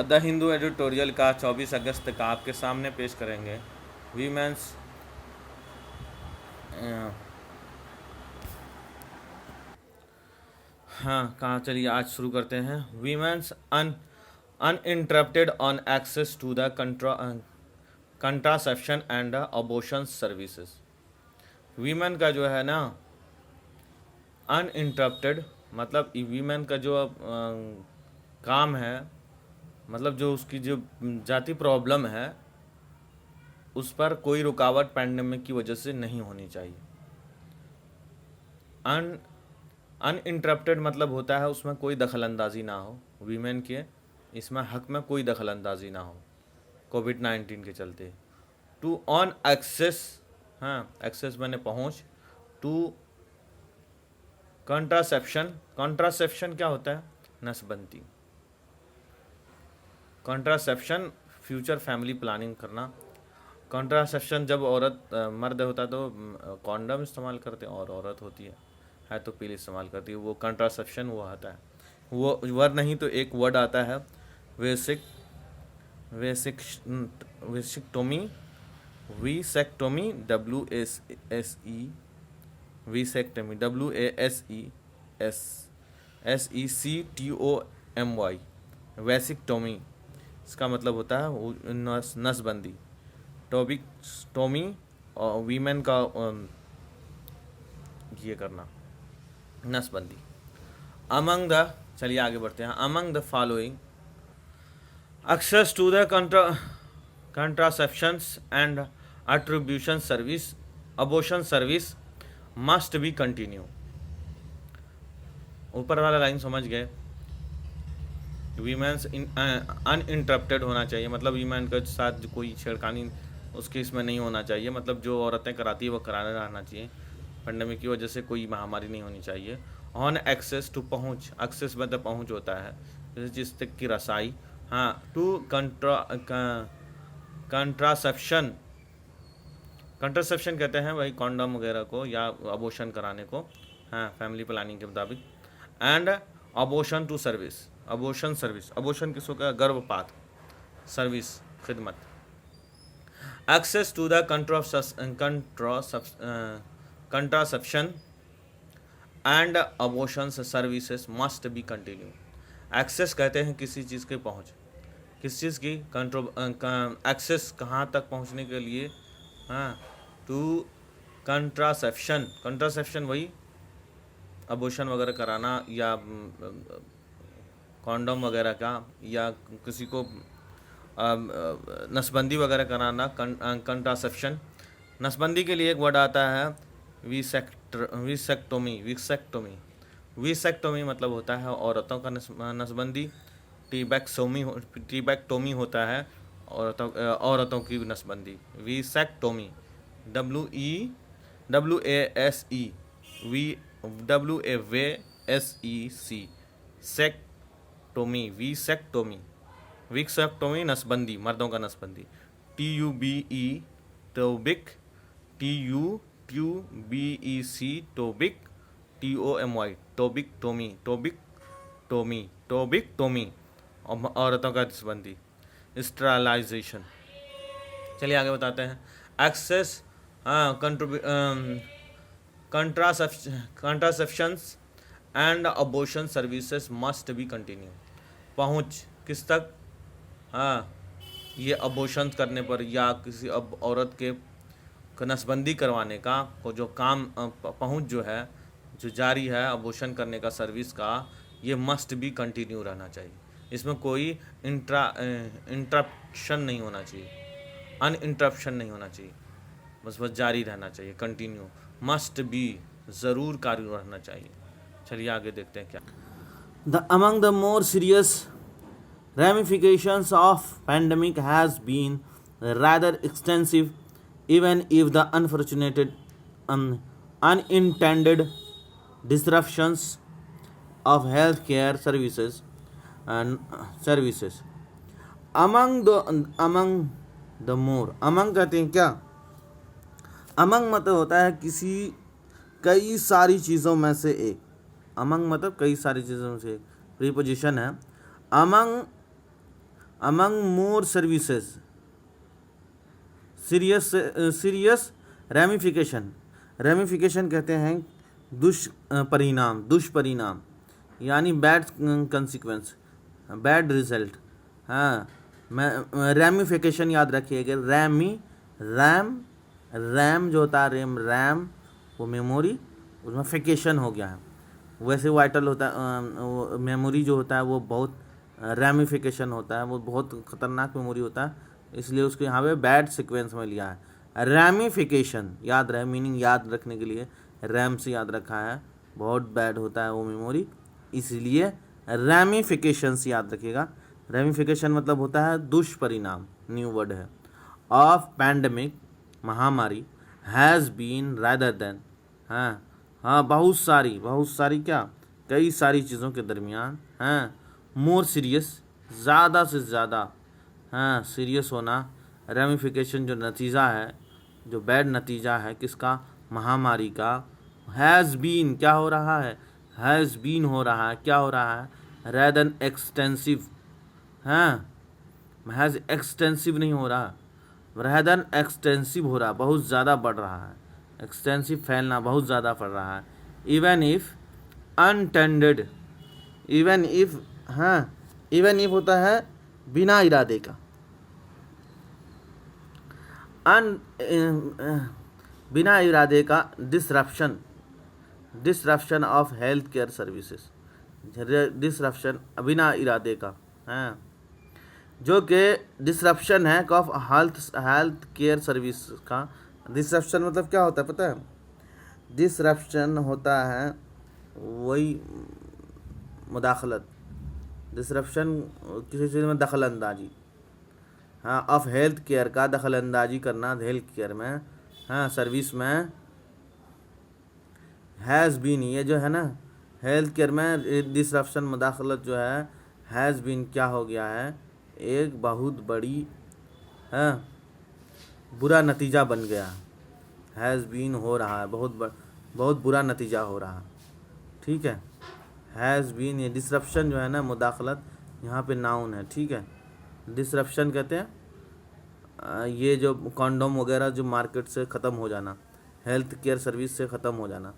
The Hindu editorial का 24 अगस्त का आपके सामने पेश करेंगे। वीमेंस हाँ कहाँ, चलिए आज शुरू करते हैं। Women's uninterrupted on access to the contraception and abortion services. Women का जो है ना अनइंटरप्टेड मतलब वीमेन का जो काम है, मतलब जो उसकी जो जाति प्रॉब्लम है उस पर कोई रुकावट पैंडेमिक की वजह से नहीं होनी चाहिए। अनइंटरप्टेड मतलब होता है उसमें कोई दखलंदाजी ना हो, वीमेन के इसमें हक में कोई दखलंदाजी ना हो कोविड-19 के चलते। टू ऑन एक्सेस, हाँ एक्सेस मैंने पहुँच, टू कंट्रासेप्शन क्या होता है? नसबंदी। कंट्रासेप्शन फ्यूचर फैमिली प्लानिंग करना। कंट्रासेप्शन जब औरत मर्द होता है तो कॉन्डम इस्तेमाल करते हैं और औरत होती है तो पील इस्तेमाल करती है, वो कंट्रासेप्शन वो आता है। वो वर्ड नहीं तो एक वर्ड आता है वेसिक्टोमी, वीसेक्टोमी, वीसेक्टोमी, WASECTOMY, वैसिक्टोमी। इसका मतलब होता है नसबंदी। टोमी और वीमेन का ये करना, नसबंदी। अमंग द, चलिए आगे बढ़ते हैं। Among the following access to the contraceptions and attribution service, abortion service must be continue. ऊपर वाला लाइन समझ गए? वीमेंस अनइंटरप्टेड होना चाहिए, मतलब वीमेन के साथ कोई छेड़खानी उसके इसमें नहीं होना चाहिए, मतलब जो औरतें कराती है वो कराने रहना चाहिए। पेंडेमिक की वजह से कोई महामारी नहीं होनी चाहिए। ऑन एक्सेस टू पहुँच, एक्सेस मतलब पहुँच होता है जैसे चीज़ तक की रसाई। हाँ टू कंट्रासेप्शन, कंट्रासेप्शन कहते हैं वही कॉन्डम वगैरह को या अबॉर्शन कराने को, हाँ फैमिली प्लानिंग के मुताबिक। And abortion to service, abortion service, abortion किसको का? गर्भपात सर्विस, खिदमत। Access to the contraception and abortion services must be continue. Access कहते हैं किसी चीज़ के पहुँच, किस चीज़ की? एक्सेस कहाँ तक पहुँचने के लिए? हाँ टू कंट्रासेप्शन, कंट्रासेप्शन वही अबॉर्शन वगैरह कराना या कॉन्डम वगैरह का, या किसी को नसबंदी वगैरह कराना, कंट्रासेप्शन। नसबंदी के लिए एक वर्ड आता है वीसेक्टोमी, वीसेक्टोमी मतलब होता है औरतों का नसबंदी। टीबैक्टोमी होता है औरतों की नसबंदी। वीसेक्टोमी, WASEC, सेक्टोमी, वीसेक्टोमी नसबंदी, मर्दों का नसबंदी। TUBE टोबिक, TUBEC टोबिक, TOMY टोबिक टोमी औरतों का नसबंदी। स्टरलाइजेशन। चलिए आगे बताते हैं। Access contraceptions and abortion services must be continue. पहुँच किस तक? हाँ ये अबॉर्शन करने पर या किसी औरत के नसबंदी करवाने का को जो काम पहुँच जो है जो जारी है अबॉर्शन करने का सर्विस का, ये मस्ट बी कंटिन्यू रहना चाहिए। इसमें कोई इंटरप्शन नहीं होना चाहिए, अनइंटरप्शन नहीं होना चाहिए, बस जारी रहना चाहिए, कंटिन्यू, मस्ट बी ज़रूर कार्य रहना चाहिए। चलिए आगे देखते हैं क्या। Among the more serious ramifications of pandemic has been rather extensive, even if the unfortunate unintended disruptions of healthcare services and services. Among the more, among कहते हैं क्या? अमंग मतलब होता है किसी कई सारी चीज़ों में से एक। अमंग मतलब कई सारी चीज़ों में से एक, प्रीपोजिशन है। अमंग अमंग मोर सर्विसेज सीरियस रेमिफिकेशन, रेमिफिकेशन कहते हैं दुष्परिणाम यानी बैड कंसिक्वेंस, बैड रिजल्ट। हाँ, रेमिफिकेशन याद रखिएगा, रैम जो होता है, रैम वो मेमोरी, उसमें फिकेशन हो गया है। वैसे वाइटल होता है, मेमोरी जो होता है वो बहुत रैमिफिकेशन होता है, वो बहुत खतरनाक मेमोरी होता है, इसलिए उसको यहाँ पे बैड सीक्वेंस में लिया है। रैमिफिकेशन याद रहे, मीनिंग याद रखने के लिए रैम से याद रखा है, बहुत बैड होता है वो मेमोरी, इसलिए रैमिफिकेशन से याद रखिएगा। रैमिफिकेशन मतलब होता है दुष्परिणाम, न्यू वर्ड है। ऑफ पैंडमिक, महामारी, हैज़ बीन रादर देन, हाँ बहुत सारी क्या, कई सारी चीज़ों के दरमियान, मोर सीरियस, ज़्यादा से ज़्यादा, सीरियस होना। रेमिफिकेशन जो नतीजा है, जो बैड नतीजा है किसका, महामारी का। हैज़ बीन क्या हो रहा है, हैज़ बीन हो रहा है, क्या हो रहा है, रेदर एक्सटेंसिव, हैज़ एक्सटेंसिव नहीं हो रहा, रेदर एक्सटेंसिव हो रहा, बहुत ज़्यादा बढ़ रहा है, एक्सटेंसिव फैलना, बहुत ज़्यादा बढ़ रहा है। इवन इफ अनटेंडेड, इवन इफ होता है बिना इरादे का, बिना इरादे का disruption of health care services, disruption बिना इरादे का, जो कि डिसरप्शन है ऑफ हेल्थ केयर सर्विस का। डिसरप्शन मतलब क्या होता है पता है, डिसरप्शन होता है वही मुदाखलत, डिसरप्शन किसी चीज़ में दखल अंदाजी, ऑफ हेल्थ केयर का दखल अंदाजी करना हेल्थ केयर में, सर्विस में। हैज़ बीन, ये जो है ना हेल्थ केयर में डिसरप्शन मुदाखलत जो है, हैज़ बीन क्या हो गया है, एक बहुत बड़ी बुरा नतीजा बन गया। हैज़ बीन हो रहा है, बहुत बुरा नतीजा हो रहा, ठीक है। हैज़ बीन, ये डिसरप्शन जो है ना मुदाखलत, यहाँ पे नाउन है, ठीक है। डिसरप्शन कहते हैं ये जो कॉन्डोम वगैरह जो मार्केट से ख़त्म हो जाना, हेल्थ केयर सर्विस से ख़त्म हो जाना,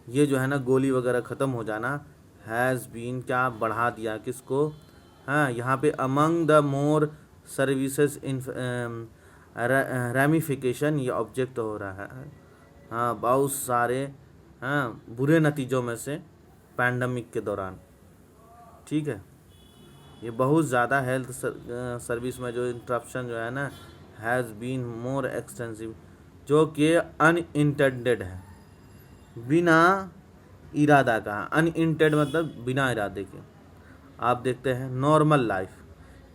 ये जो है ना गोली वगैरह ख़त्म हो जाना, हैज़ बीन क्या बढ़ा दिया किसको, यहाँ पे among the more services in ramification, ये ऑब्जेक्ट हो रहा है, बहुत सारे बुरे नतीजों में से पैंडमिक के दौरान, ठीक है। ये बहुत ज़्यादा हेल्थ सर्विस में जो इंटरप्शन जो है ना, हैज़ बीन मोर एक्सटेंसिव, जो कि अनइंटेंडेड है, बिना इरादा का। अनइंटेंड मतलब बिना इरादे के। आप देखते हैं नॉर्मल लाइफ,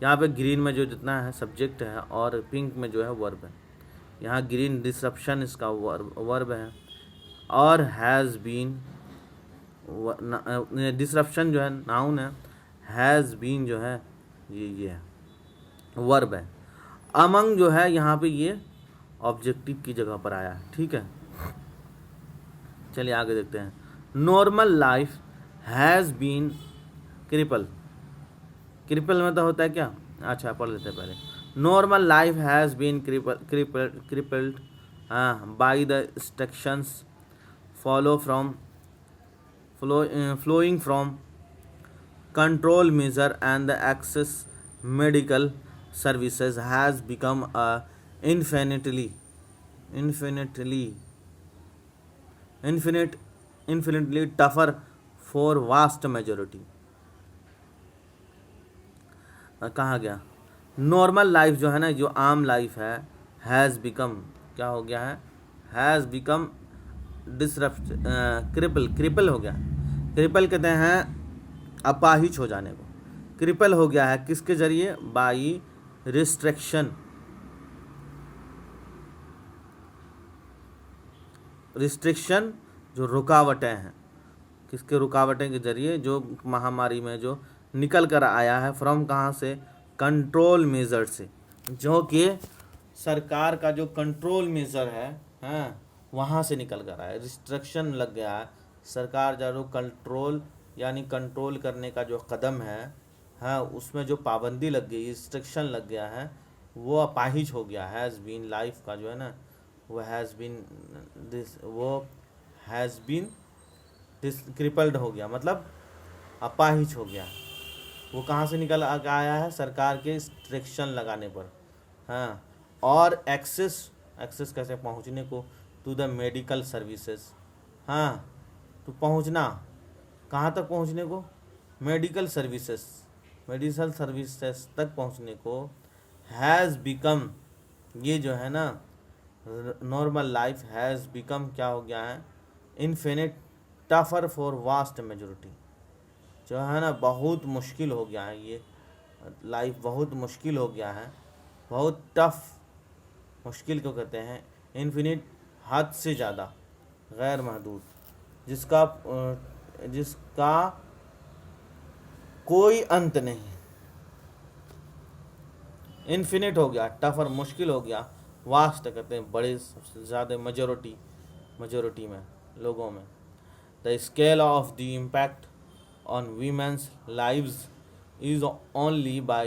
यहाँ पे ग्रीन में जो जितना है सब्जेक्ट है और पिंक में जो है वर्ब है, यहाँ ग्रीन डिसरप्शन इसका वर्ब है, और हैज़ बीन डिसरप्शन जो है नाउन है, हैज़ बीन जो है ये है वर्ब है। अमंग जो है यहाँ पे ये ऑब्जेक्टिव की जगह पर आया है, ठीक है। चलिए आगे देखते हैं। Normal life has been cripple, cripple में तो होता है क्या, अच्छा पढ़ लेते हैं पहले। Normal life has been crippled by the instructions flowing from control measure and the access medical services has become a infinitely tougher for vast majority। कहा गया नॉर्मल लाइफ जो है ना, जो आम लाइफ है, हैज़ बिकम क्या हो गया है, हैज़ बिकम क्रिपल हो गया। क्रिपल कहते हैं अपाहिज हो जाने को, क्रिपल हो गया है किसके जरिए, बाई रिस्ट्रिक्शन, जो रुकावटें हैं, किसके रुकावटें के जरिए, जो महामारी में जो निकल कर आया है, फ्रॉम कहाँ से, कंट्रोल मेजर से, जो कि सरकार का जो कंट्रोल मेजर है वहाँ से निकल कर आया, रिस्ट्रिक्शन लग गया है। सरकार जो कंट्रोल यानी कंट्रोल करने का जो कदम है हाँ उसमें जो पाबंदी लग गई, रिस्ट्रिक्शन लग गया है, वो अपाहिज हो गया, हैज़ बीन लाइफ का जो है ना, वो हैज़ बीन दिस, वो हैज़ बीन दिस क्रिपल्ड हो गया, मतलब अपाहिज हो गया। वो कहाँ से निकल के आया है? सरकार के रिस्ट्रिक्शन लगाने पर। हाँ, और एक्सेस, एक्सेस कैसे? पहुँचने को, टू द मेडिकल सर्विसेज। हाँ, तो पहुँचना, कहाँ तक पहुँचने को? मेडिकल सर्विसेज, मेडिकल सर्विसेज तक पहुँचने को हैज़ बिकम, ये जो है ना नॉर्मल लाइफ हैज़ बिकम क्या हो गया है? Infinite tougher for vast majority, जो है ना बहुत मुश्किल हो गया है, ये लाइफ बहुत मुश्किल हो गया है, बहुत टफ। मुश्किल क्यों कहते हैं? इन्फिनिट, हद से ज़्यादा, गैर महदूद, जिसका कोई अंत नहीं। इन्फिनिट हो गया, टफर मुश्किल हो गया, वास्ट कहते हैं बड़े, सबसे ज़्यादा, मेजोरिटी में, लोगों में। The scale of the impact on women's lives is only by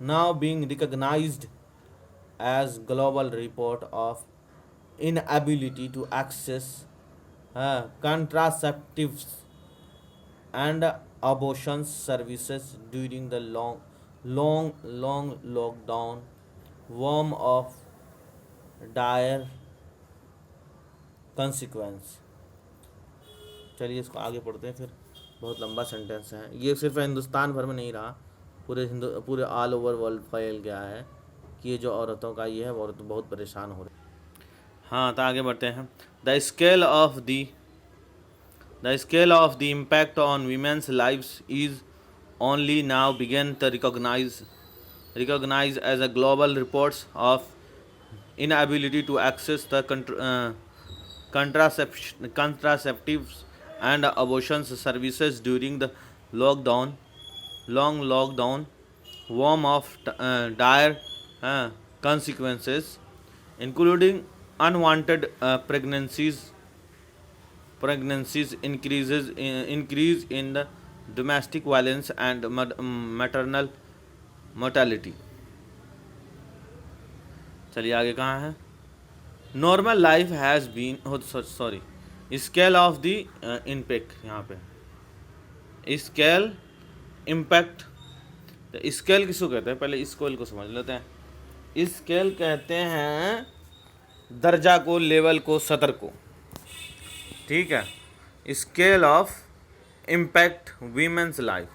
now being recognized as global report of inability to access contraceptives and abortion services during the long lockdown, warm of dire consequence। चलिए इसको आगे पढ़ते हैं फिर, बहुत लंबा sentence है ये, सिर्फ हिंदुस्तान भर में नहीं रहा, पूरे ऑल ओवर वर्ल्ड फैल गया है कि ये जो औरतों का ये है, वो औरत बहुत परेशान हो रही। हाँ, तो आगे बढ़ते हैं। The scale of the impact on women's lives is only now begin to recognize as a global reports of inability to access the contraceptives and abortion services during the long lockdown, warm of dire consequences, including unwanted pregnancies, increase in the domestic violence and maternal mortality। चलिए आगे कहाँ है? Normal life has been, sorry, scale of the impact, यहाँ पे scale impact. तो scale किसको कहते हैं? पहले स्केल को समझ लेते हैं। स्केल कहते हैं दर्जा को, लेवल को, सतर को, ठीक है। Scale of impact women's life,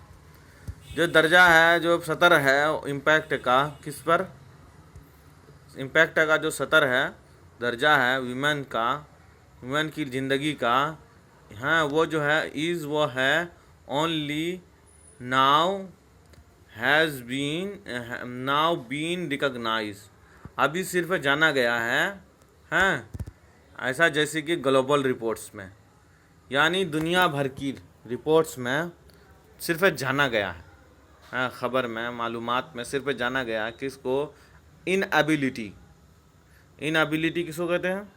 जो दर्जा है, जो सतर है इम्पैक्ट का, किस पर? इम्पैक्ट का जो सतर है, दर्जा है वीमेन का, वीमेन की ज़िंदगी का, हाँ, वो जो है वो है ओनली नाउ बीन रिकॉग्नाइज, अभी सिर्फ जाना गया है, हाँ, ऐसा जैसे कि ग्लोबल रिपोर्ट्स में, यानी दुनिया भर की रिपोर्ट्स में सिर्फ जाना गया है, हाँ, ख़बर में, मालूमात में सिर्फ जाना गया है किसको? इनएबिलिटी किसको कहते हैं?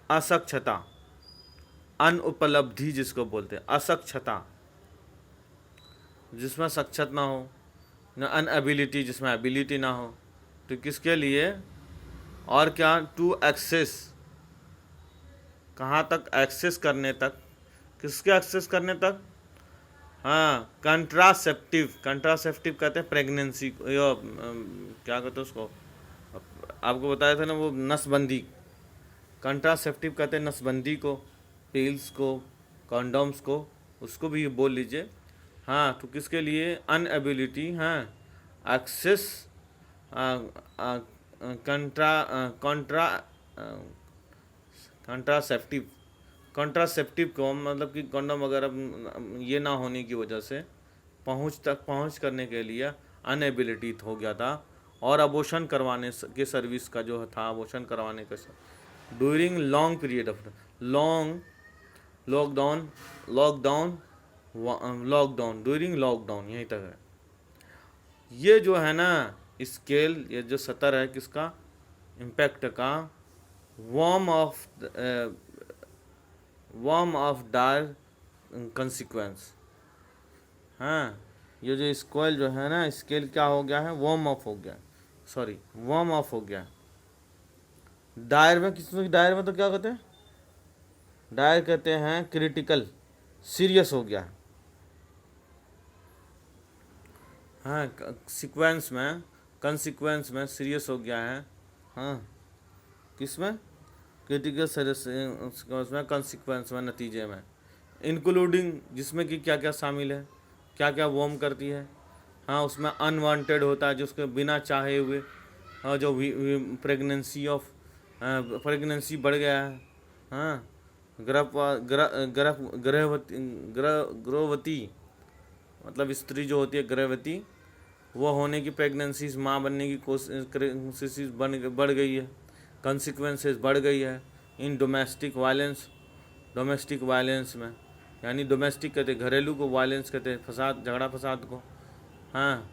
असक्षमता, अनुपलब्धि जिसको बोलते हैं, असक्षमता, जिसमें सक्षत ना हो, न अनएबिलिटी जिसमें एबिलिटी ना हो, तो किसके लिए? और क्या? टू एक्सेस, कहाँ तक? एक्सेस करने तक, किसके एक्सेस करने तक? हाँ, कंट्रासेप्टिव कहते हैं प्रेगनेंसी, क्या कहते हैं उसको, आपको बताया था ना वो, नसबंदी। कंट्रासेप्टिव कहते हैं नसबंदी को, पिल्स को, कॉन्डोम्स को, उसको भी बोल लीजिए। हाँ, तो किसके लिए? अनएबिलिटी, हाँ, एक्सेस, कंट्रासेप्टिव को, मतलब कि कंडोम वगैरह ये ना होने की वजह से पहुंच करने के लिए अनएबिलिटी हो गया था। और अबॉर्शन करवाने के सर्विस का जो था, अबॉर्शन करवाने का during long period of lockdown during lockdown, यहीं तक है। ये जो है ना स्केल, ये जो सतर है किसका? इम्पैक्ट का, warm of dire consequence, हाँ, ये जो स्केल जो है ना, स्केल क्या हो गया है, वार्म ऑफ हो गया, सॉरी वार्म ऑफ हो गया। डायर में डायर में तो क्या कहते हैं, डायर कहते हैं क्रिटिकल, सीरियस हो गया। हाँ, सीक्वेंस में, कंसिक्वेंस में सीरियस हो गया है। हाँ, किसमें, क्रिटिकल सीरियस में, कंसिक्वेंस में, नतीजे में, इंक्लूडिंग जिसमें कि क्या क्या शामिल है, क्या क्या वार्म करती है। हाँ, उसमें अनवांटेड होता है, जो उसके बिना चाहे हुए, और जो प्रेगनेंसी बढ़ गया है। हाँ, गर्भवती मतलब स्त्री जो होती है गर्भवती, वो होने की प्रेगनेंसीज, माँ बनने की कोशिश बढ़ गई है, कंसिक्वेंसेस बढ़ गई है। इन डोमेस्टिक वायलेंस में, यानी डोमेस्टिक कहते हैं घरेलू को, वायलेंस कहते हैं फसाद, झगड़ा फसाद को। हाँ,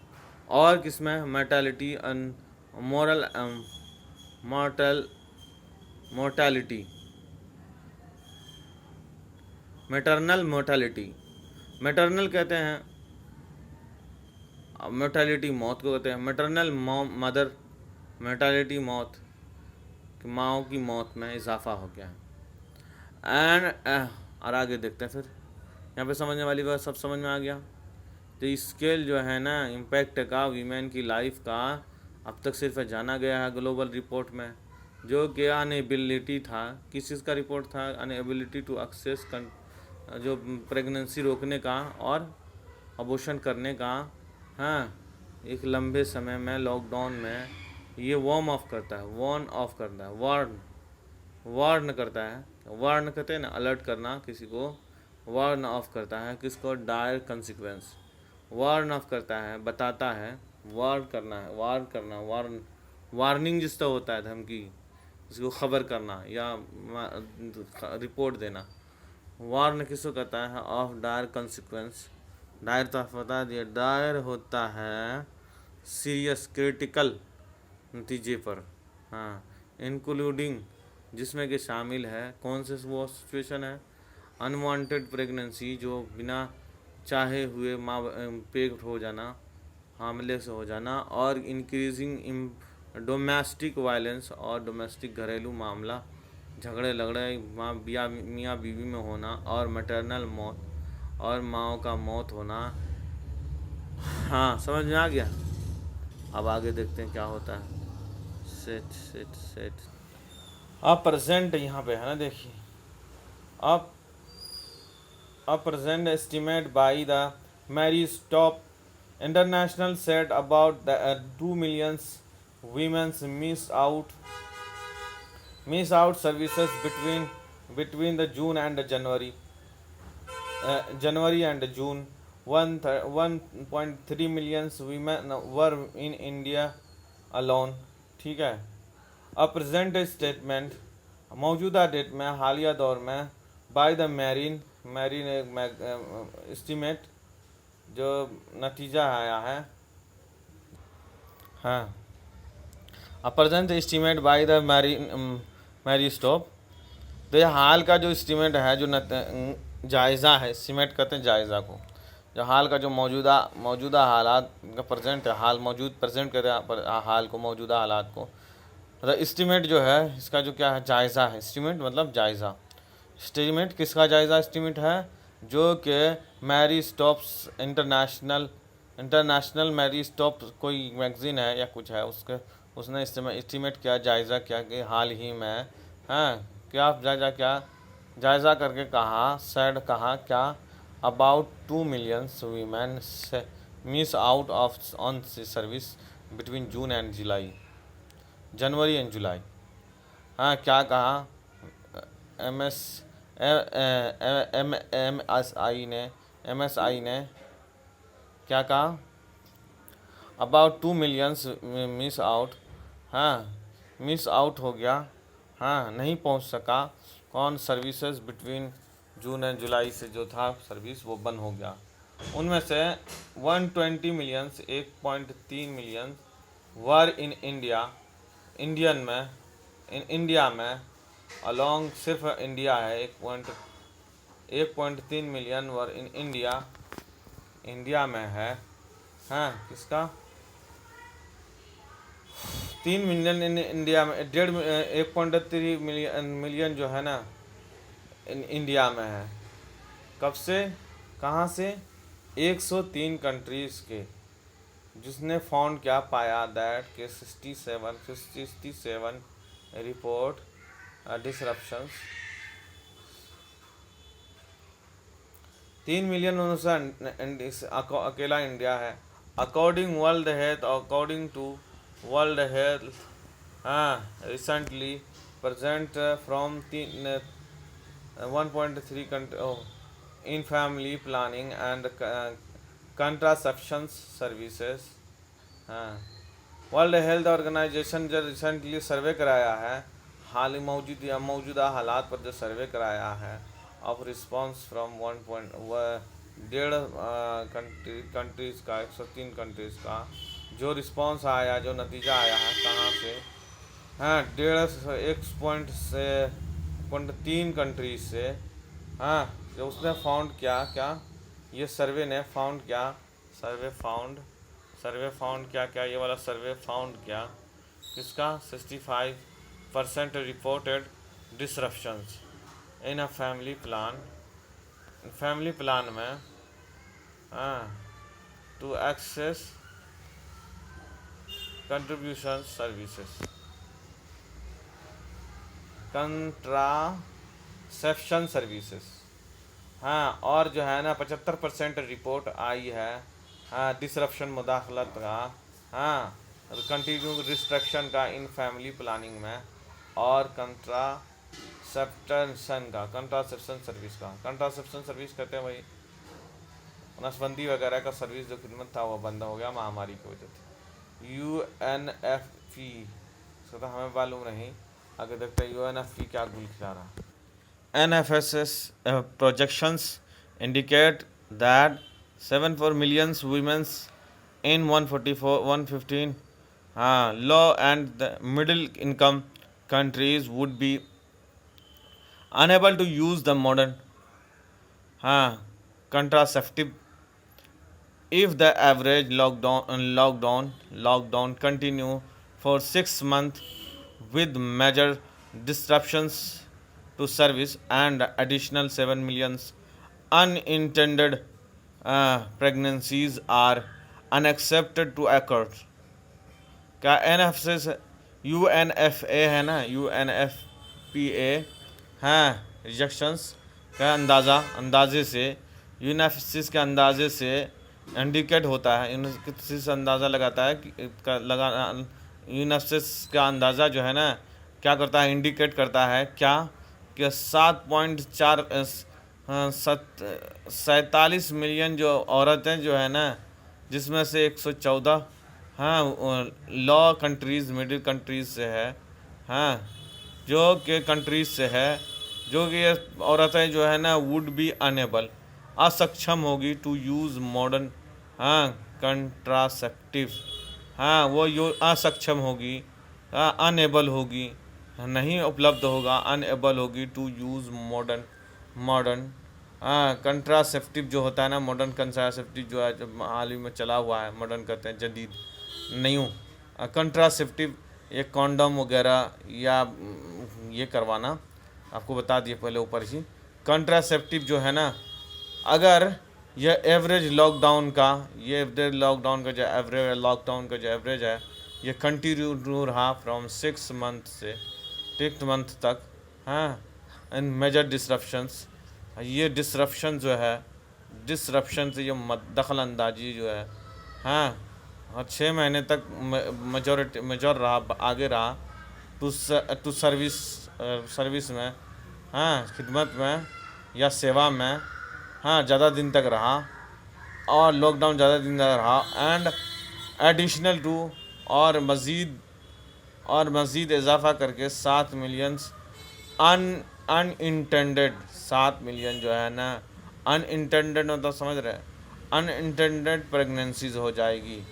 और किसमें, mortality, moral mortality, maternal mortality. Maternal कहते हैं, मोर्टैलिटी मौत को कहते हैं। मैटरनल मदर, मोर्टैलिटी मौत, कि माँओं की मौत में इजाफा हो गया है। एंड और आगे देखते हैं, फिर यहाँ पे समझने वाली बात सब समझ में आ गया। तो स्केल जो है ना, इम्पैक्ट का वीमेन की लाइफ का, अब तक सिर्फ जाना गया है ग्लोबल रिपोर्ट में, जो कि अनएबिलिटी था। किस चीज़ का रिपोर्ट था, अनएबिलिटी टू एक्सेस, जो प्रेगनेंसी रोकने का और अबॉर्शन करने का। हाँ, एक लंबे समय में लॉकडाउन में ये वार्न ऑफ करता है, वार्न करता है, वार्न कहते हैं ना, अलर्ट करना किसी को, वार्न ऑफ करता है किसको, डायर कंसिक्वेंस, वार्न ऑफ करता है, बताता है, वार्निंग जिसका होता है, धमकी, किसी को खबर करना या रिपोर्ट देना। वार्न किसको कहता है, ऑफ डायर कंसिक्वेंस। डायर तो बता दिया, डायर होता है सीरियस, क्रिटिकल नतीजे पर। हाँ, इंक्लूडिंग जिसमें कि शामिल है, कौन से वो सिचुएशन है, अनवांटेड प्रेगनेंसी, जो बिना चाहे हुए माँ पेट हो जाना, हामले से हो जाना, और इंक्रीजिंग डोमेस्टिक वायलेंस, और डोमेस्टिक घरेलू मामला, झगड़े लगड़े मियाँ बीवी में होना, और मैटरनल मौत, और माँओं का मौत होना। हाँ, समझ में आ गया। अब आगे देखते हैं क्या होता है। सेट अब प्रेजेंट यहाँ पे है ना, देखिए, अब present estimate by the Mary Stop International said about the 2 million women miss out services between the June and the January and June. 1.3 million women were in India alone. ठीक है। अब प्रेजेंट स्टेटमेंट, मौजूदा date में, हालिया दौर में, by the marine estimate, जो नतीजा आया है। हाँ, अब present estimate by the Marie Stop, तो ये हाल का जो एस्टीमेट है, जो जायज़ा है, एस्टीमेट कहते हैं जायज़ा को, जो हाल का जो मौजूदा हालात का प्रेजेंट है, प्रेजेंट कहते हैं हाल को, मौजूदा हालात को। मतलब एस्टीमेट जो है, इसका जो क्या है, जायज़ा है। एस्टीमेट मतलब जायज़ा। एस्टीमेट किसका जायज़ा एस्टीमेट है, जो कि Marie Stopes International Marie Stopes कोई मैगज़ीन है या कुछ है, उसने एस्टीमेट किया, जायज़ा किया कि हाल ही में, हाँ, क्या जायज़ा करके कहा, सैड कहा क्या, about 2 million women miss out on service between June and January and July. हाँ, क्या कहा, MSI ने क्या कहा, अबाउट 2 million मिस आउट। हाँ, मिस आउट हो गया, हाँ, नहीं पहुंच सका, कौन, services between June and July से जो था सर्विस, वो बंद हो गया। उनमें से 120 million 1.3 million were in India में अलोंग, सिर्फ इंडिया है, 1.3 million वर इन इंडिया में है, हाँ किसका 3 मिलियन इन इंडिया में, 1.3 मिलियन जो है ना इंडिया में है। कब से, कहाँ से, 103 कंट्रीज़ के, जिसने फाउंड क्या पाया दैट के 67 रिपोर्ट डिसरप्शंस। 3 मिलियन अकेला इंडिया है। अकॉर्डिंग टू वर्ल्ड हेल्थ, हाँ recently present from 1.3 in family planning and contraception services। हाँ, वर्ल्ड हेल्थ ऑर्गेनाइजेशन जो रिसेंटली सर्वे कराया है, हाल ही मौजूदा हालात पर जो सर्वे कराया है ऑफ रिस्पांस फ्रॉम 1.1 कंट्रीज़ का, 103 कंट्रीज़ का जो रिस्पांस आया, जो नतीजा आया है कहाँ से, हाँ 1.3 कंट्रीज से। हाँ, जो उसने फाउंड क्या ये सर्वे ने फाउंड क्या, सर्वे फाउंड क्या ये वाला सर्वे फाउंड क्या किसका, 65% reported disruptions in a family plan में, हाँ to access contribution services, contraception services. हाँ, और जो है ना 75% रिपोर्ट आई है, हाँ डिसरप्शन मुदाखलत का, हाँ कंटिन्यू रिस्ट्रिक्शन का इन फैमिली प्लानिंग में, और कंट्रासेप्शन सर्विस कहते हैं भाई नसबंदी वगैरह का सर्विस जो खिदमत था वो बंद हो गया महामारी की वजह से। UNFP इसका तो हमें मालूम नहीं, आगे देखते हैं UNFP क्या गुल खिला रहा। NFSS projections indicate that 7.4 million women in 115 low and the middle income countries would be unable to use the modern contraceptive if the average lockdown continue for 6 months with major disruptions to service and additional 7 million unintended pregnancies are unaccepted to occur। क्या UNFA है ना, UNFPA हाँ rejections का अंदाजे से, यूनाफिसिस के अंदाजे से इंडिकेट होता है, यूनाफिसिस अंदाज़ा लगाता है यूनाफिसिस का अंदाज़ा जो है ना क्या करता है, इंडिकेट करता है क्या कि 7.47 मिलियन जो औरतें जो है ना, जिसमें से 114 लॉ कंट्रीज़ मिडिल कंट्रीज़ से है, जो कि कंट्रीज़ से है, जो कि ये औरतें जो है ना वुड बी अनेबल असक्षम होगी टू यूज़ मॉडर्न कंट्रासेप्टिव, वो असक्षम होगी, अनेबल होगी, नहीं उपलब्ध होगा, अनएबल होगी टू यूज़ मॉडर्न कंट्रासेप्टिव जो होता है ना, मॉडर्न कंट्रासेप्टिव जो है जब हाल ही में चला हुआ है, मॉडर्न कहते हैं जदीद, न्यू कंट्रासेप्टिव ये कॉन्डम वगैरह या ये करवाना, आपको बता दिए पहले ऊपर ही। कंट्रासेप्टिव जो है ना, अगर यह एवरेज लॉकडाउन का जो एवरेज है ये कंटिन्यू रहा फ्रॉम 6 मंथ से 8 मंथ तक, इन मेजर डिसरप्शंस, ये डिसरप्शन जो है, डिसरप्शन से ये दखल अंदाजी जो है, और 6 महीने तक मेजर रहा, आगे रहा टू सर्विस में, खिदमत में या सेवा में, ज़्यादा दिन तक रहा, और लॉकडाउन ज़्यादा दिन तक रहा, एंड एडिशनल टू और मज़ीद इजाफ़ा करके 7 मिलियन अनइंटेंडेड 7 मिलियन जो है ना, अनइंटेंडेड मतलब समझ रहे, अनइंटेंडेड प्रेगनेंसीज हो जाएगी।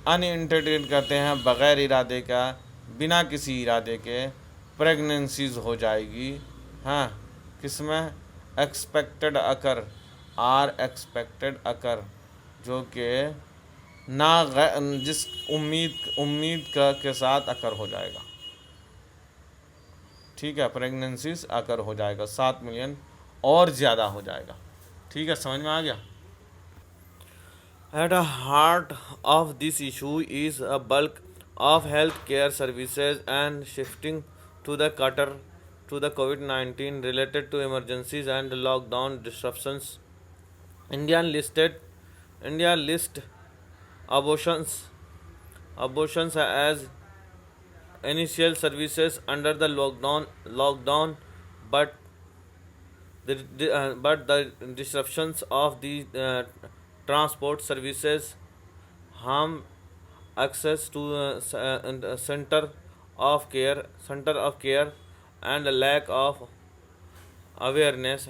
अनइंटेंडेड कहते हैं बग़ैर इरादे का, बिना किसी इरादे के प्रेगनेंसीज हो जाएगी, किसमें एक्सपेक्टेड अकर जो कि जिस उम्मीद का के साथ अकर हो जाएगा। ठीक है, प्रेगनेंसीज अकर हो जाएगा 7 मिलियन और ज़्यादा हो जाएगा। ठीक है, समझ में आ गया। At the heart of this issue is a bulk of healthcare services and shifting to the cutter to the COVID-19 related to emergencies and lockdown disruptions. India list abortions as initial services under the lockdown, but the disruptions of the transport services harm access to center of care, and a lack of awareness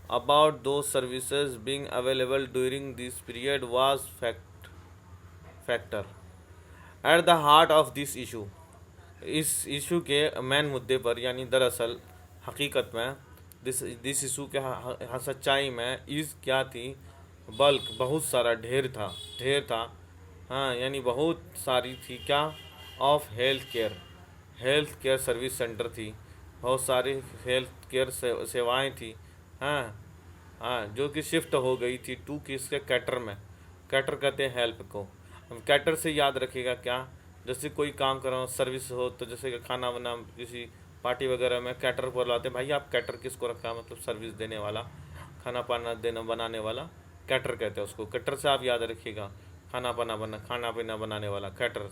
about those services being available during this period was factor at the heart of this issue. इस issue के main मुद्दे पर, यानी दरअसल हकीकत में this issue के सच्चाई में इस क्या थी, बल्क बहुत सारा ढेर था, हाँ, यानी बहुत सारी थी क्या, of health care service centre थी, बहुत सारी हेल्थ केयर सेवाएं थी, हाँ हाँ, जो कि शिफ्ट हो गई थी टू किसके, कैटर में। कैटर कहते हैं हेल्प को। अब कैटर से याद रखिएगा क्या, जैसे कोई काम कर रहा हो, सर्विस हो, तो जैसे कि खाना बना किसी पार्टी वगैरह में कैटर पर लाते हैं, भाई आप कैटर किसको रखा, मतलब सर्विस देने वाला, खाना पाना देना बनाने वाला, कैटर कहते हैं उसको। कैटर से आप याद रखिएगा, खाना पीना बनाने वाला कैटर,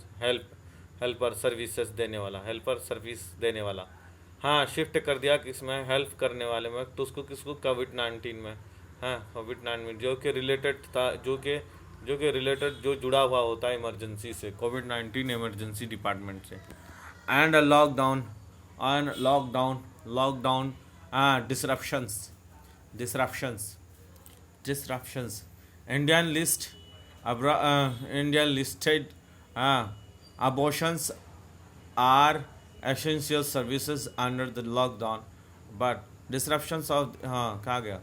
हेल्पर सर्विसेज देने वाला, हेल्पर सर्विस देने वाला। हाँ, शिफ्ट कर दिया किसमें, हेल्प करने वाले में, तो उसको किसको, कोविड-19 में। हाँ, कोविड-19 जो कि रिलेटेड था, जो कि रिलेटेड जो जुड़ा हुआ होता है इमरजेंसी से, कोविड-19 इमरजेंसी डिपार्टमेंट से। And lockdown disruptions. Indian listed abortions are essential services under the lockdown, but disruptions of हाँ कहा गया,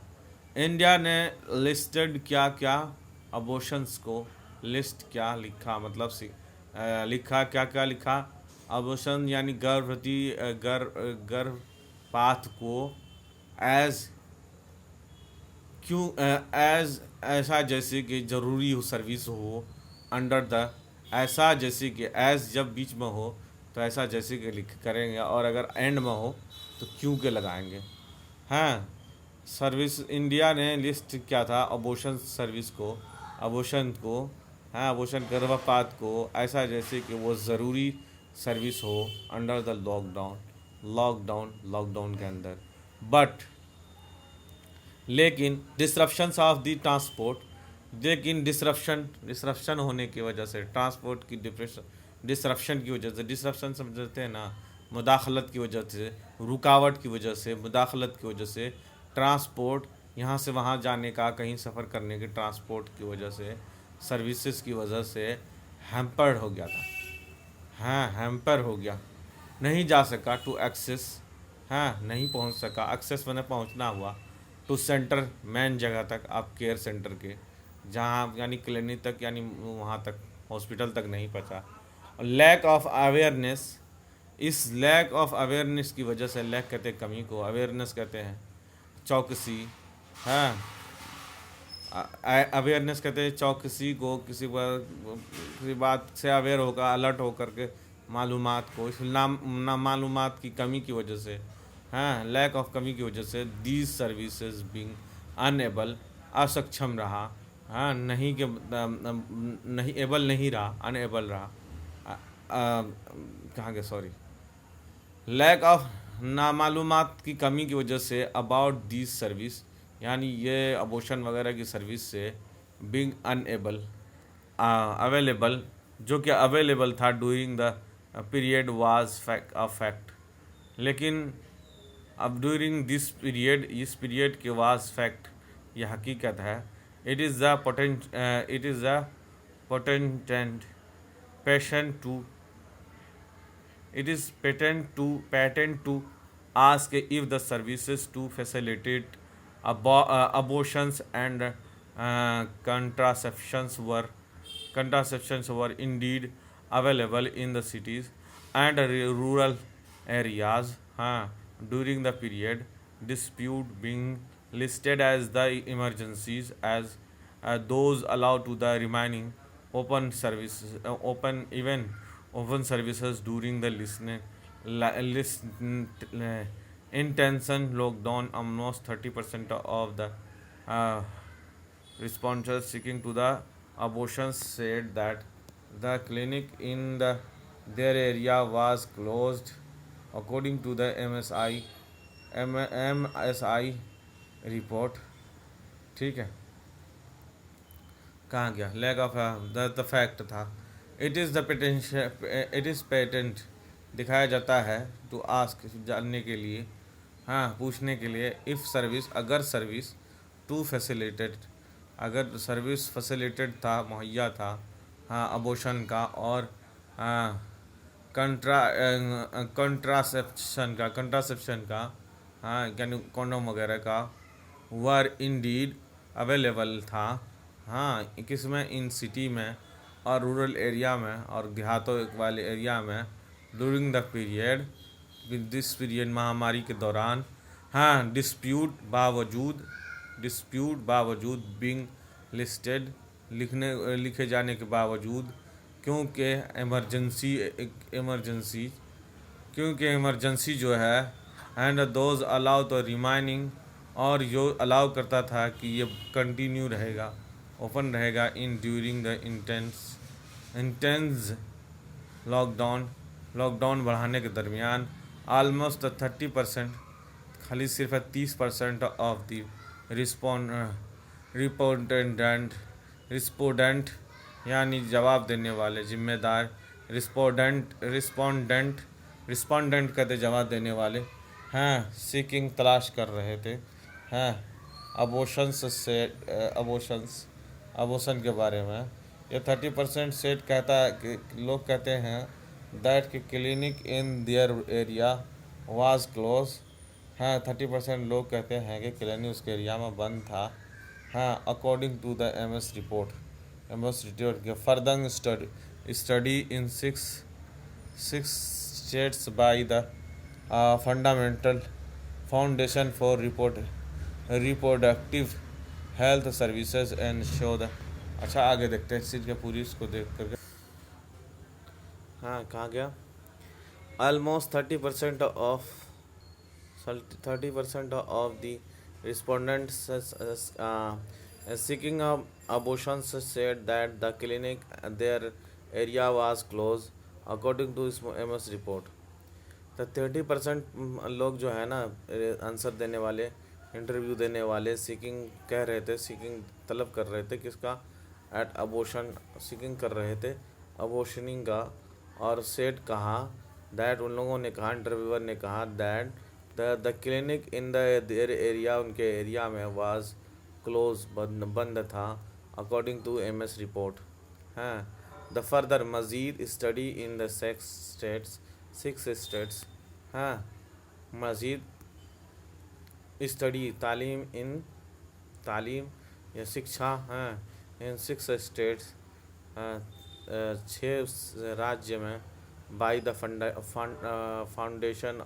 इंडिया ने लिस्टेड क्या क्या अबॉर्शंस को, लिस्ट क्या लिखा, मतलब लिखा क्या क्या लिखा, अबॉर्शन यानी गर्भपात को एज ऐसा जैसे कि ज़रूरी हो सर्विस हो, अंडर द ऐसा जैसे कि एज जब बीच में हो तो ऐसा जैसे कि लिख करेंगे, और अगर एंड में हो तो क्यों के लगाएंगे। हाँ, सर्विस इंडिया ने लिस्ट क्या था, अबॉर्शन सर्विस को, अबॉर्शन गर्भपात को ऐसा जैसे कि वो ज़रूरी सर्विस हो अंडर द लॉकडाउन के अंदर। बट लेकिन डिसरप्शंस ऑफ द ट्रांसपोर्ट, लेकिन डिसरप्शन होने की वजह से, ट्रांसपोर्ट की डिसरप्शन की वजह से, डिसरप्शन समझते हैं ना, मुदाखलत की वजह से, रुकावट की वजह से, मुदाखलत की वजह से, ट्रांसपोर्ट यहाँ से वहाँ जाने का, कहीं सफ़र करने के ट्रांसपोर्ट की वजह से, सर्विसेज की वजह से हैम्पर्ड हो गया था। हाँ, हैम्पर हो गया, नहीं जा सका टू एक्सेस, हाँ नहीं पहुँच सका, एक्सेस मैंने पहुँचना हुआ टू सेंटर, मेन जगह तक, आप केयर सेंटर के, जहाँ यानी क्लिनिक तक, यानी वहाँ तक, हॉस्पिटल तक नहीं पहुँचा। और लैक ऑफ अवेयरनेस, इस लैक ऑफ अवेयरनेस की वजह से, लैक कहते हैं कमी को, अवेयरनेस कहते हैं चौकसी, हाँ अवेयरनेस कहते हैं चौकसी को, किसी बात से अवेयर होकर, अलर्ट होकर के मालूमात को, इस ना मालूमात की कमी की वजह से, हाँ लैक ऑफ कमी की वजह से, दीज सर्विसेज बीइंग अनएबल, असक्षम रहा, हाँ नहीं के नहीं एबल नहीं रहा, अनएबल रहा, कहाँ गया, सॉरी, लैक ऑफ नामालूमात की कमी की वजह से अबाउट दीज सर्विस, यानी ये अबॉर्शन वगैरह की सर्विस से, बीइंग अनएबल अवेलेबल, जो कि अवेलेबल था during the period was fact, लेकिन अब ड्यूरिंग दिस पीरियड, इस पीरियड के वाज फैक्ट, यह हकीकत है। It is the potent patient to, it is patent to ask if the services to facilitate abortions and contraceptions were indeed available in the cities and rural areas during the period dispute being listed as the emergencies as those allowed to the remaining open services open services during the intention lockdown. Almost 30% of the uh, respondents seeking to the abortions said that the clinic in their area was closed, according to the MSI report. ठीक है, कहाँ गया? Lag of the fact था। It is patent दिखाया जाता है to ask जानने के लिए, पूछने के लिए, इफ़ सर्विस अगर सर्विस टू फैसिलिटेड अगर सर्विस फैसिलिटेड था, मुहैया था अबॉर्शन का और कंट्रासेप्शन का यानी कॉन्डोम वगैरह का वर इंडीड अवेलेबल था किस में, इन सिटी में और रूरल एरिया में और देहातों वाले एरिया में during the period this period महामारी के दौरान डिस्प्यूट बावजूद बिंग लिस्टेड लिखे जाने के बावजूद क्योंकि इमरजेंसी जो है एंड दोज अलाउ तो रिमाइनिंग और जो अलाउ करता था कि ये कंटिन्यू रहेगा, ओपन रहेगा in during the intense lockdown बढ़ाने के दरमियान ऑलमोस्ट 30%, खाली सिर्फ 30% ऑफ द रिस्पोंडेंट यानी जवाब देने वाले, जिम्मेदार, रिस्पोंडेंट कहते जवाब देने वाले सीकिंग तलाश कर रहे थे अबॉर्शन के बारे में। ये 30% सेट कहता है कि लोग कहते हैं दैट कि clinic in their area was close 30% लोग कहते हैं कि क्लिनिक उसके एरिया में बंद था according to the MS report के further study in six states by the fundamental foundation for reproductive health services and show the. अच्छा आगे देखते हैं सीट के पूरी इसको देख करके। कहाँ गया? Almost 30% of the respondents seeking abortions said that the clinic their area was closed according to MS report। तो 30% लोग जो है ना आंसर देने वाले, इंटरव्यू देने वाले सीकिंग कह रहे थे, सीकिंग तलब कर रहे थे किसका, एट अबॉर्शन सीकिंग कर रहे थे अबॉर्शनिंग का, और सेट कहा दैट उन लोगों ने कहा, इंटरव्यूअर ने कहा that the clinic in their area उनके एरिया में वाज क्लोज बंद था according to MS report. The further मज़ीद स्टडी इन द 6 स्टेट्स मज़ीद स्टडी तालीम या शिक्षा इन 6 स्टेट्स 6 राज्य में by the foundation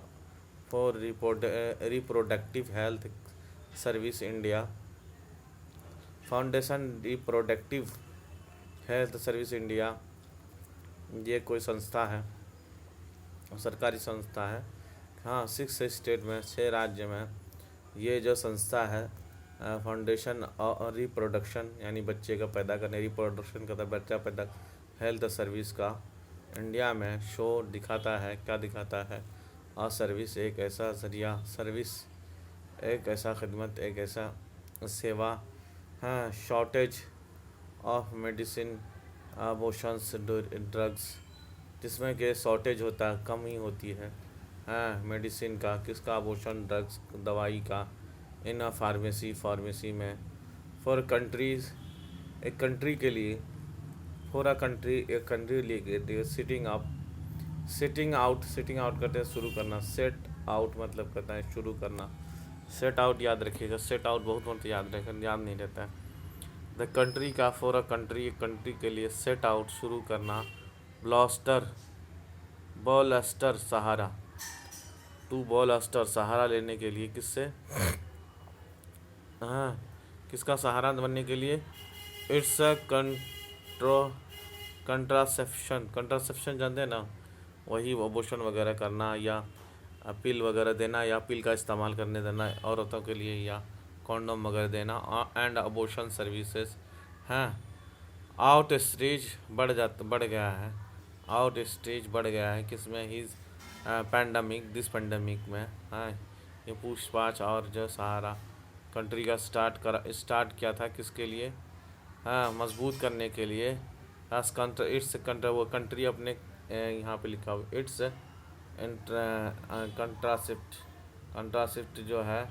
for reproductive health service India, foundation reproductive health service India, ये कोई संस्था है, सरकारी संस्था है 6 स्टेट में 6 राज्य में ये जो संस्था है फाउंडेशन और रिप्रोडक्शन यानी बच्चे का पैदा करने, रिप्रोडक्शन का बच्चा पैदा हेल्थ सर्विस का इंडिया में शो दिखाता है, क्या दिखाता है, और सर्विस एक ऐसा जरिया, सर्विस एक ऐसा खिदमत, एक ऐसा सेवा shortage of medicine abortions drugs, जिसमें कि शॉर्टेज होता है, कमी होती है मेडिसिन का, किसका, अबॉर्शन ड्रग्स दवाई का, इन फार्मेसी में फॉर कंट्रीज़ एक कंट्री के लिए, फॉर अ कंट्री एक कंट्री लिए सिटिंग आउट करते हैं शुरू करना, सेट आउट मतलब कहता है शुरू करना, सेट आउट याद रखिएगा, सेट आउट बहुत याद नहीं रहता है। द कंट्री का फॉर अ कंट्री, एक कंट्री के लिए, सेट आउट शुरू करना, बॉलस्टर सहारा, टू बॉलस्टर सहारा लेने के लिए, किससे, हाँ किसका सहारा बनने के लिए, इट्स अ कंट्रासेप्शन जानते हैं ना, वही अबॉर्शन वगैरह करना या अपील वगैरह देना या अपील का इस्तेमाल करने देना औरतों के लिए या कॉन्डोम वगैरह देना, एंड अबॉर्शन सर्विसेज हैं। आउट स्टेज बढ़ गया है, आउट स्टेज बढ़ गया है किसमें, हिज दिस पैंडमिक में, हाँ ये पूछताछ और जो सहारा कंट्री का स्टार्ट किया था किसके लिए, हाँ मजबूत करने के लिए, इट्स वो कंट्री अपने यहाँ पे लिखा हुआ इट्स कंट्रासेप्ट जो है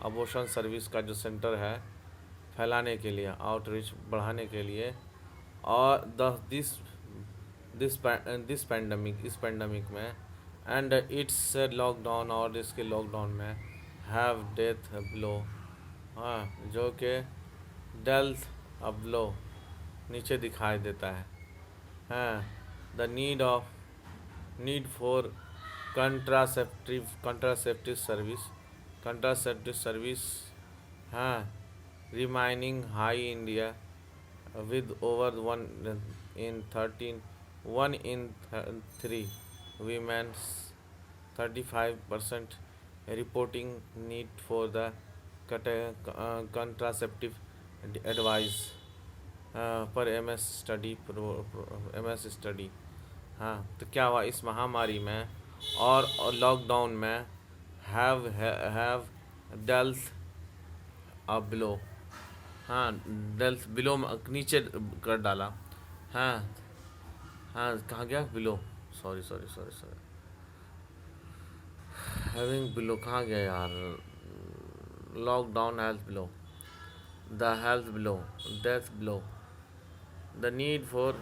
अबॉर्शन सर्विस का जो सेंटर है फैलाने के लिए, आउटरीच बढ़ाने के लिए, और दिस पैंडमिक में, एंड इट्स लॉकडाउन, और इसके लॉकडाउन में, हैव डेथ ब्लो, हाँ जो कि डेल्थ ब्लो नीचे दिखाई देता है, हाँ the need for contraceptive service, हाँ remaining high India with over 1 in 3 women, 35% reporting need for the contraceptive advice पर MS स्टडी। हाँ तो क्या हुआ इस महामारी में और लॉकडाउन में, हैव डेल्थ अ ब्लो, हाँ डेल्थ बिलो नीचे कर डाला, हाँ हाँ कहाँ गया बिलो, सॉरी हैविंग बिलो कहाँ गया यार, lockdown health below, the health below, death below, the need for